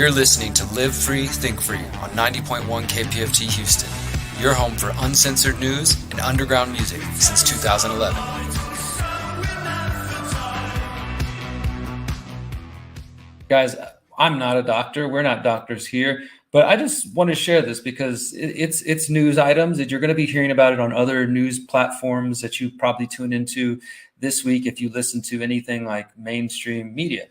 You're listening to Live Free, Think Free on 90.1 KPFT Houston, your home for uncensored news and underground music since 2011. Guys, I'm not a doctor. We're not doctors here, but I just want to share this because it's news items that you're going to be hearing about it on other news platforms that you probably tune into this week if you listen to anything like mainstream media.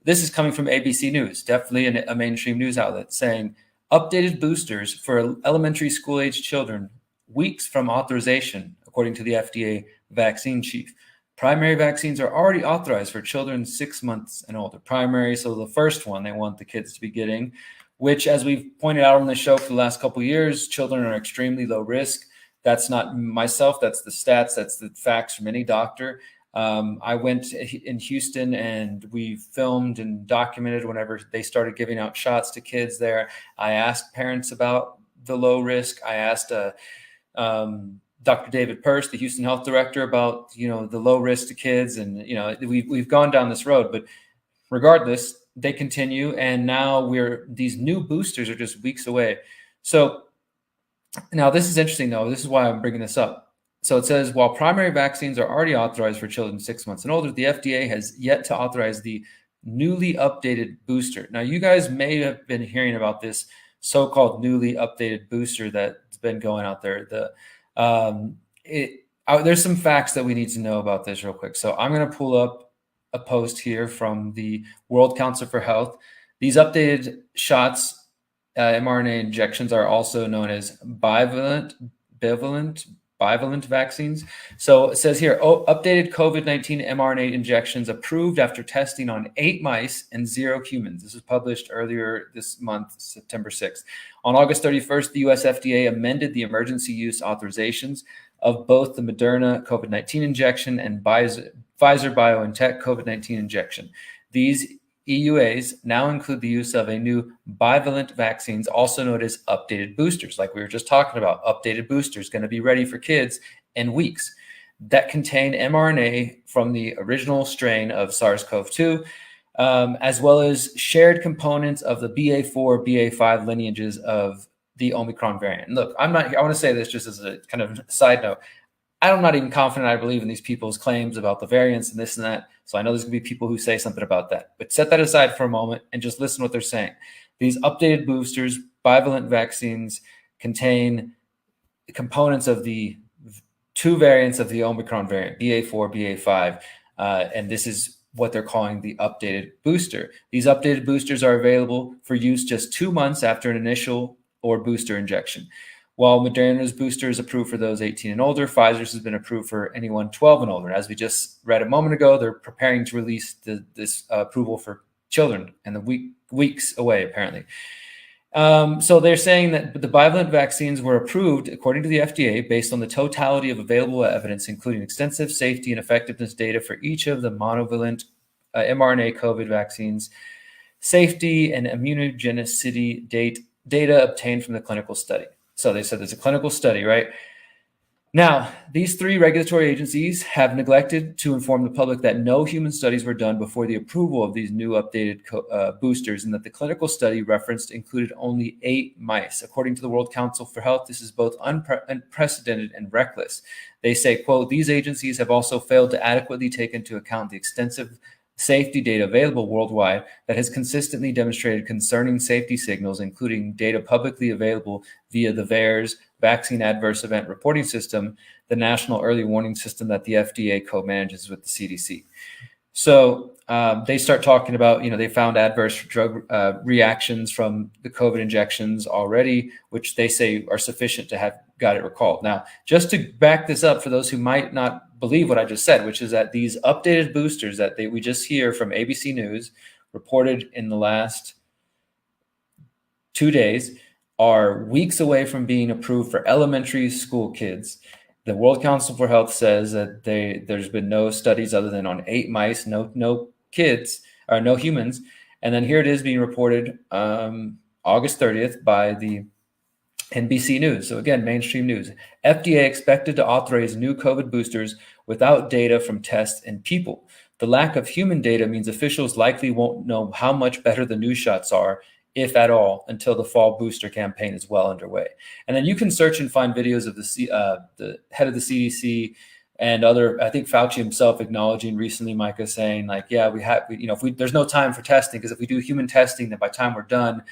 This is coming from ABC News, definitely a mainstream news outlet, saying updated boosters for elementary school age children weeks from authorization, according to the FDA vaccine chief. Primary vaccines are already authorized for children 6 months and older. Primary, so the first one they want the kids to be getting, which, as we've pointed out on the show for the last couple of years, children are extremely low risk. That's not myself, that's the stats, that's the facts from any doctor. I went in Houston and we filmed and documented whenever they started giving out shots to kids there. I asked parents about the low risk. I asked Dr. David Purse, the Houston health director, about, the low risk to kids. And, we've gone down this road, but regardless, they continue. And now these new boosters are just weeks away. So now this is interesting though. This is why I'm bringing this up. So it says, while primary vaccines are already authorized for children 6 months and older, the FDA has yet to authorize the newly updated booster. Now, you guys may have been hearing about this so-called newly updated booster that's been going out there. There's some facts that we need to know about this real quick. So I'm going to pull up a post here from the World Council for Health. These updated shots, mRNA injections, are also known as bivalent vaccines. So it says here, updated COVID-19 mRNA injections approved after testing on 8 mice and 0 humans. This was published earlier this month, September 6th. On August 31st, the US FDA amended the emergency use authorizations of both the Moderna COVID-19 injection and Pfizer-BioNTech COVID-19 injection. These EUAs now include the use of a new bivalent vaccines, also known as updated boosters. Like we were just talking about, updated boosters going to be ready for kids in weeks that contain mRNA from the original strain of SARS-CoV-2, as well as shared components of the BA4, BA5 lineages of the Omicron variant. And look, I want to say this just as a kind of side note. I'm not even confident I believe in these people's claims about the variants and this and that. So I know there's going to be people who say something about that. But set that aside for a moment and just listen to what they're saying. These updated boosters, bivalent vaccines, contain components of the 2 variants of the Omicron variant, BA4, BA5. And this is what they're calling the updated booster. These updated boosters are available for use just 2 months after an initial or booster injection. While Moderna's booster is approved for those 18 and older, Pfizer's has been approved for anyone 12 and older. As we just read a moment ago, they're preparing to release this approval for children, and the weeks away, apparently. So they're saying that the bivalent vaccines were approved, according to the FDA, based on the totality of available evidence, including extensive safety and effectiveness data for each of the monovalent mRNA COVID vaccines, safety and immunogenicity data obtained from the clinical study. So they said there's a clinical study, right? Now, these 3 regulatory agencies have neglected to inform the public that no human studies were done before the approval of these new updated boosters, and that the clinical study referenced included only 8 mice. According to the World Council for Health, this is both unprecedented and reckless. They say, quote, these agencies have also failed to adequately take into account the extensive safety data available worldwide that has consistently demonstrated concerning safety signals, including data publicly available via the VAERS Vaccine Adverse Event Reporting System, the national early warning system that the FDA co-manages with the CDC. So they start talking about, they found adverse drug reactions from the COVID injections already, which they say are sufficient to have got it recalled. Now, just to back this up for those who might not believe what I just said, which is that these updated boosters that we just hear from ABC News reported in the last 2 days are weeks away from being approved for elementary school kids. The World Council for Health says that there's been no studies other than on 8 mice, no kids or no humans. And then here it is being reported August 30th by the NBC News. So again, mainstream news. FDA expected to authorize new COVID boosters without data from tests in people. The lack of human data means officials likely won't know how much better the new shots are if at all, until the fall booster campaign is well underway. And then you can search and find videos of the head of the CDC and other, I think Fauci himself acknowledging recently, Micah, saying like, yeah, there's no time for testing, because if we do human testing, then by the time we're done,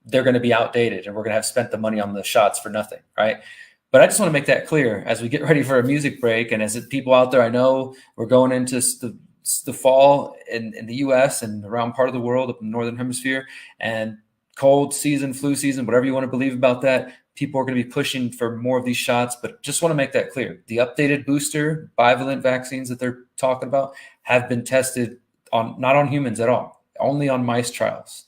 they're going to be outdated and we're going to have spent the money on the shots for nothing, right? But I just want to make that clear as we get ready for a music break. And as people out there, I know we're going into the fall in the US and around part of the world up in the Northern Hemisphere, and cold season, flu season, whatever you want to believe about that. People are going to be pushing for more of these shots, but just want to make that clear. The updated booster bivalent vaccines that they're talking about have been tested not on humans at all, only on mice trials.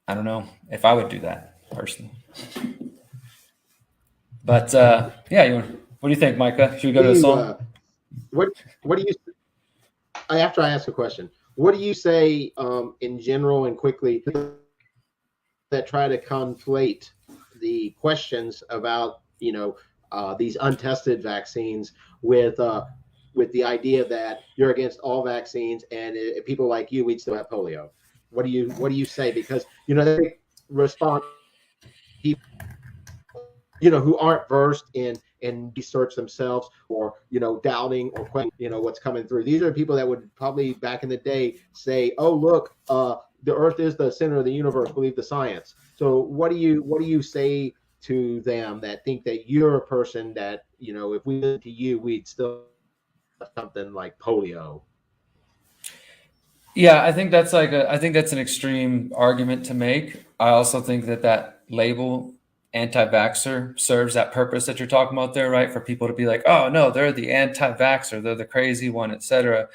I don't know if I would do that personally. But yeah, what do you think, Micah? Should we go to a song? What do you, after I ask a question, what do you say in general and quickly that try to conflate the questions about, these untested vaccines with the idea that you're against all vaccines and people like you, we'd still have polio? What do you say? Because, they respond people, who aren't versed in research themselves, or, doubting or questioning, what's coming through. These are people that would probably back in the day say, oh, look, the earth is the center of the universe, believe the science. So what do you say to them that think that you're a person that, if we listened to you, we'd still have something like polio? Yeah, I think that's an extreme argument to make. I also think that label anti-vaxxer serves that purpose that you're talking about there, right? For people to be like, oh no, they're the anti-vaxxer, they're the crazy one, etc.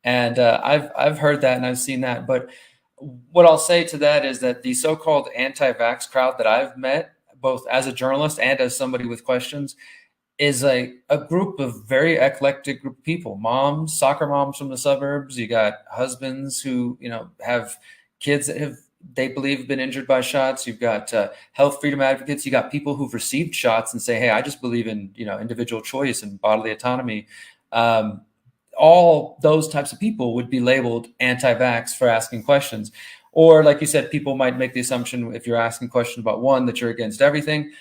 And I've heard that and I've seen that. But what I'll say to that is that the so-called anti-vax crowd that I've met, both as a journalist and as somebody with questions, is a group of very eclectic group of people. Moms, soccer moms from the suburbs. You got husbands who, have kids that they believe have been injured by shots. You've got health freedom advocates. You got people who've received shots and say, hey, I just believe in, individual choice and bodily autonomy. All those types of people would be labeled anti-vax for asking questions. Or like you said, people might make the assumption, if you're asking questions about one, that you're against everything.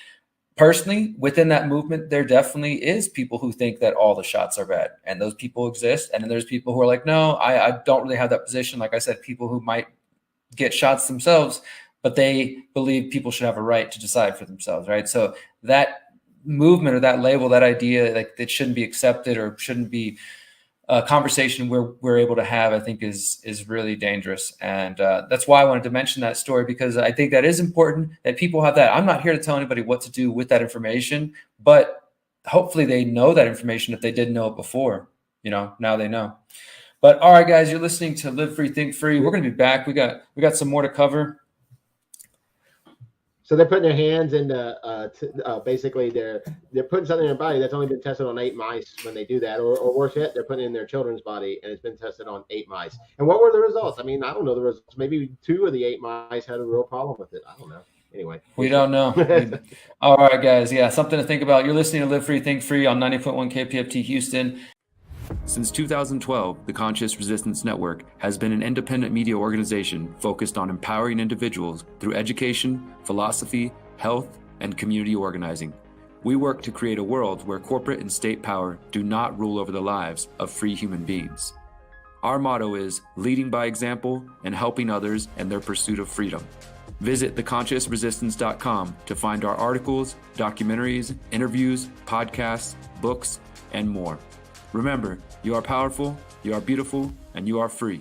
Personally, within that movement, there definitely is people who think that all the shots are bad, and those people exist. And then there's people who are like, no, I don't really have that position. Like I said, people who might get shots themselves, but they believe people should have a right to decide for themselves, right? So that movement or that label, that idea, like that shouldn't be accepted or shouldn't be a conversation we're able to have, I think is really dangerous. And that's why I wanted to mention that story, because I think that is important that people have that. I'm not here to tell anybody what to do with that information, but hopefully they know that information if they didn't know it before. Now they know. But all right, guys, you're listening to Live Free, Think Free. We're going to be back. We got some more to cover. So they're putting their hands into basically they're putting something in their body that's only been tested on 8 mice when they do that, or worse yet, they're putting it in their children's body and it's been tested on 8 mice. And what were the results? I mean, I don't know the results. Maybe 2 of the 8 mice had a real problem with it. I don't know. Anyway, we don't know. All right, guys. Yeah, something to think about. You're listening to Live Free, Think Free on 90.1 KPFT Houston. Since 2012, the Conscious Resistance Network has been an independent media organization focused on empowering individuals through education, philosophy, health, and community organizing. We work to create a world where corporate and state power do not rule over the lives of free human beings. Our motto is leading by example and helping others in their pursuit of freedom. Visit theconsciousresistance.com to find our articles, documentaries, interviews, podcasts, books, and more. Remember, you are powerful, you are beautiful, and you are free.